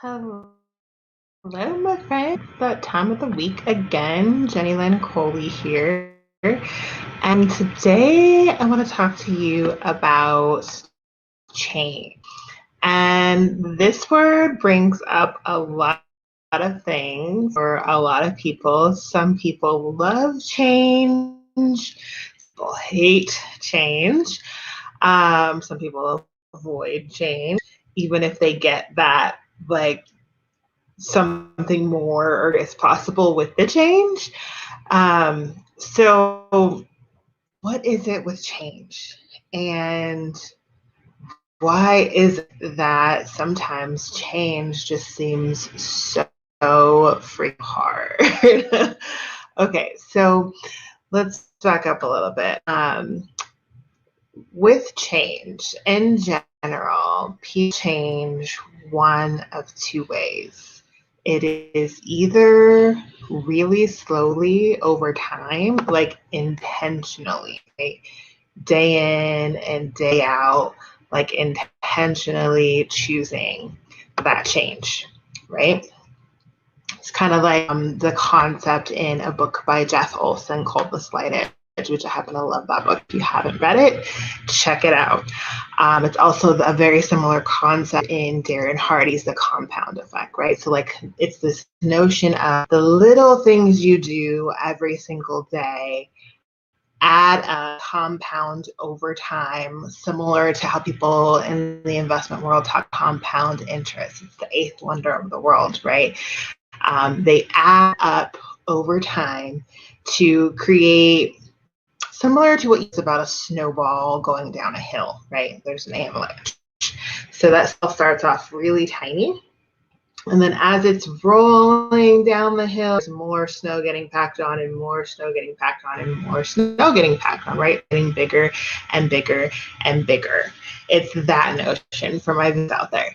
Hello, my friend. That time of the week again. Jenny Lynn Coley here. And today I want to talk to you about change. And this word brings up a lot of things for a lot of people. Some people love change, people hate change. Some people avoid change, even if they get that, like, something more is possible with the change. So what is it with change? And why is it that sometimes change just seems so freaking hard? Okay, so let's back up a little bit. With change in general, people change one of two ways. It is either really slowly over time, like intentionally, right? Day in and day out, like intentionally choosing that change, right? It's kind of like the concept in a book by Jeff Olson called The Slight Edge, which I happen to love that book. If you haven't read it, check it out. It's also a very similar concept in Darren Hardy's The Compound Effect, right? So like it's this notion of the little things you do every single day add a compound over time, similar to how people in the investment world talk compound interest. It's the eighth wonder of the world, right? They add up over time to create, similar to what you said about a snowball going down a hill, right? There's an avalanche. So that stuff starts off really tiny. And then as it's rolling down the hill, there's more snow getting packed on and more snow getting packed on and more snow getting packed on, right? Getting bigger and bigger and bigger. It's that notion for my viewers out there.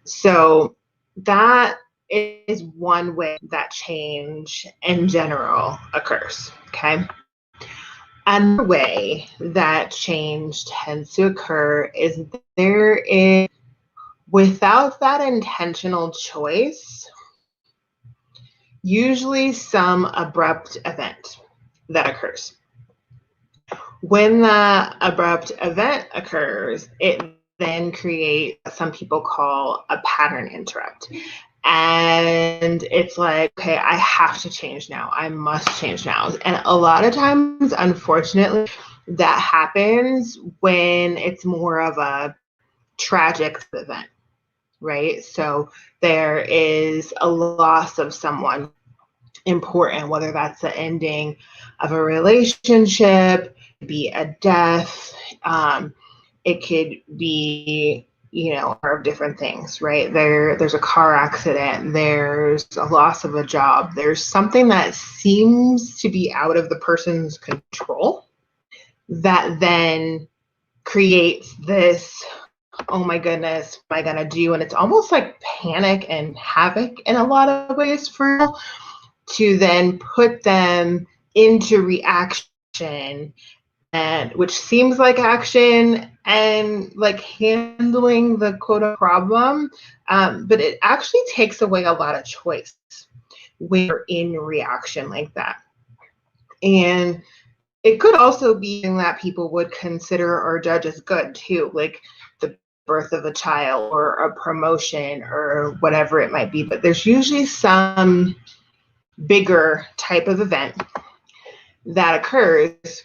So that is one way that change in general occurs, okay? Another way that change tends to occur is there is, without that intentional choice, usually some abrupt event that occurs. When the abrupt event occurs, it then creates what some people call a pattern interrupt. And it's like, okay, I have to change now. I must change now. And a lot of times, unfortunately, that happens when it's more of a tragic event, right? So there is a loss of someone important, whether that's the ending of a relationship, be a death, it could be, of different things, right? There's a car accident, there's a loss of a job, there's something that seems to be out of the person's control that then creates this, oh my goodness, what am I gonna do? And it's almost like panic and havoc in a lot of ways for people, to then put them into reaction, and which seems like action and like handling the quote problem, but it actually takes away a lot of choice when you're in reaction like that. And it could also be that people would consider or judge as good too, like the birth of a child or a promotion or whatever it might be. But there's usually some bigger type of event that occurs,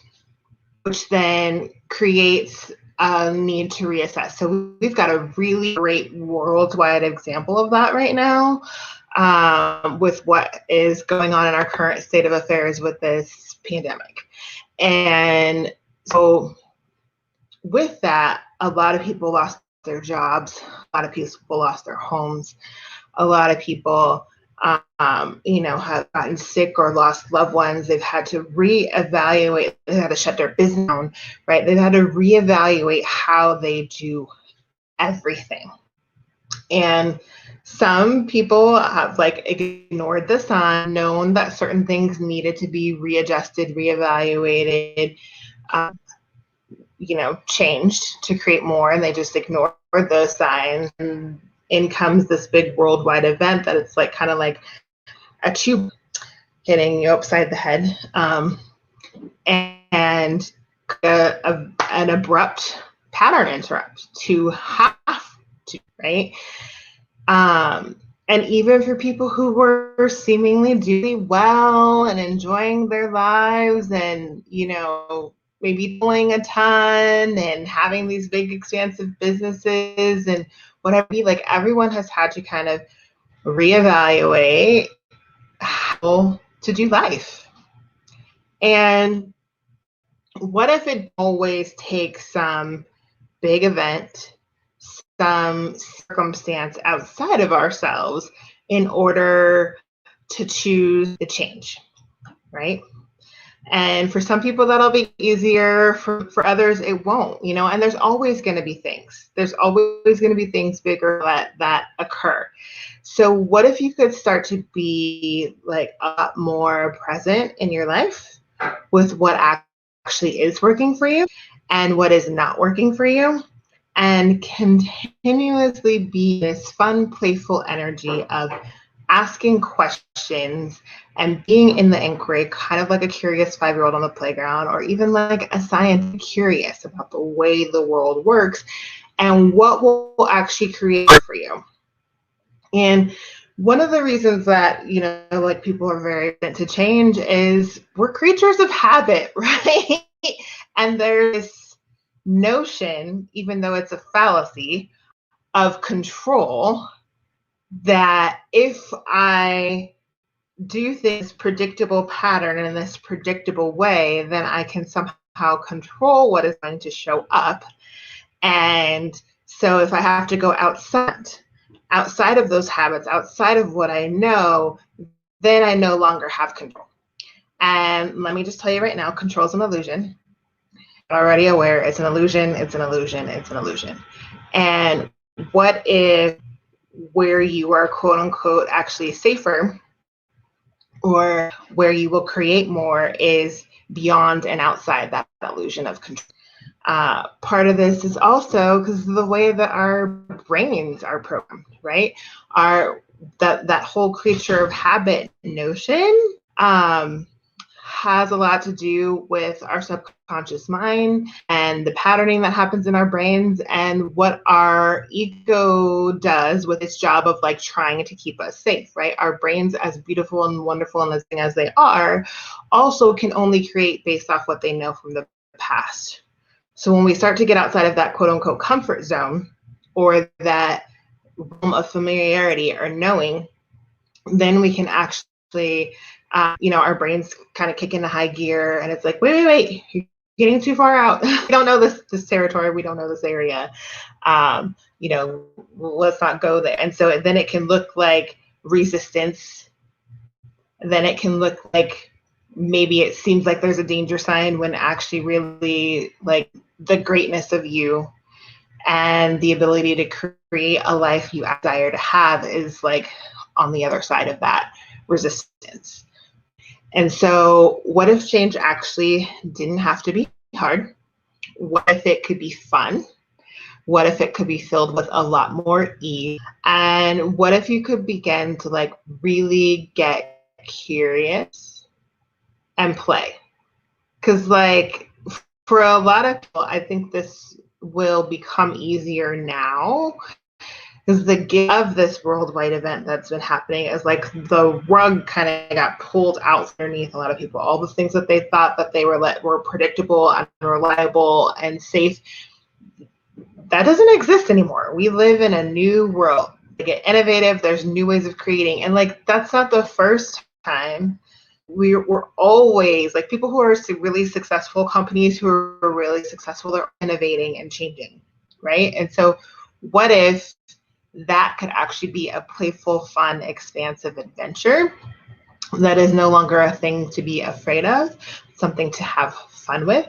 which then creates a need to reassess. So we've got a really great worldwide example of that right now, with what is going on in our current state of affairs with this pandemic. And so with that, a lot of people lost their jobs, a lot of people lost their homes, a lot of people have gotten sick or lost loved ones. They've had to reevaluate, they've had to shut their business down, right? They've had to reevaluate how they do everything. And some people have like ignored the sign, known that certain things needed to be readjusted, reevaluated, changed to create more, and they just ignored those signs and in comes this big worldwide event that it's like kind of like a tube hitting you upside the head, and an abrupt pattern interrupt to have to, right? And even for people who were seemingly doing well and enjoying their lives and, you know, maybe doing a ton and having these big expansive businesses and whatever, like everyone has had to kind of reevaluate how to do life. And what if it always takes some big event, some circumstance outside of ourselves in order to choose the change, right? And for some people that'll be easier, for others it won't, you know, and there's always going to be things. There's always going to be things bigger that occur. So what if you could start to be like a lot more present in your life with what actually is working for you and what is not working for you, and continuously be this fun, playful energy of asking questions and being in the inquiry, kind of like a curious 5-year-old on the playground, or even like a scientist curious about the way the world works and what will actually create for you. And one of the reasons that, you know, like people are very into change is we're creatures of habit, right? And there's this notion, even though it's a fallacy, of control, that if I do this predictable pattern in this predictable way, then I can somehow control what is going to show up. And so if I have to go outside of those habits, outside of what I know, then I no longer have control. And let me just tell you right now, control is an illusion. Already aware it's an illusion, it's an illusion, it's an illusion. And what if where you are quote unquote actually safer, or where you will create more, is beyond and outside that illusion of control? Part of this is also because of the way that our brains are programmed, right? That whole creature of habit notion has a lot to do with our subconscious mind and the patterning that happens in our brains, and what our ego does with its job of like trying to keep us safe, right? Our brains, as beautiful and wonderful and as they are, also can only create based off what they know from the past. So when we start to get outside of that quote unquote comfort zone, or that realm of familiarity or knowing, then we can actually, our brains kind of kick into high gear, and it's like, wait, you're getting too far out. We don't know this territory. We don't know this area. Let's not go there. And so then it can look like resistance. Then it can look like maybe it seems like there's a danger sign, when actually really like the greatness of you and the ability to create a life you desire to have is like on the other side of that resistance. And so what if change actually didn't have to be hard? What if it could be fun? What if it could be filled with a lot more ease? And what if you could begin to like really get curious and play? Because like for a lot of people, I think this will become easier now, because the gift of this worldwide event that's been happening is like the rug kind of got pulled out underneath a lot of people. All the things that they thought that they were predictable and reliable and safe, that doesn't exist anymore. We live in a new world. They get innovative. There's new ways of creating, and like that's not the first time. We're always like people who are really successful, companies who are really successful, they're innovating and changing, right? And so what if that could actually be a playful, fun, expansive adventure that is no longer a thing to be afraid of, something to have fun with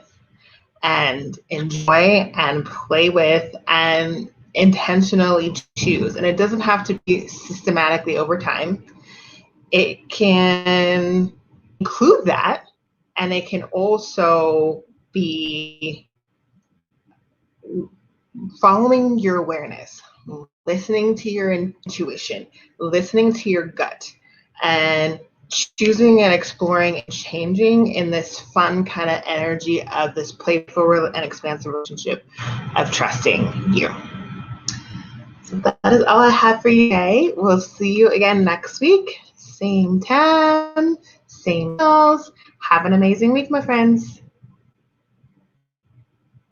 and enjoy and play with and intentionally choose? And it doesn't have to be systematically over time. It can include that, and it can also be following your awareness, listening to your intuition, listening to your gut, and choosing and exploring and changing in this fun kind of energy of this playful and expansive relationship of trusting you. So that is all I have for you today. We'll see you again next week. Same time, same meals. Have an amazing week, my friends.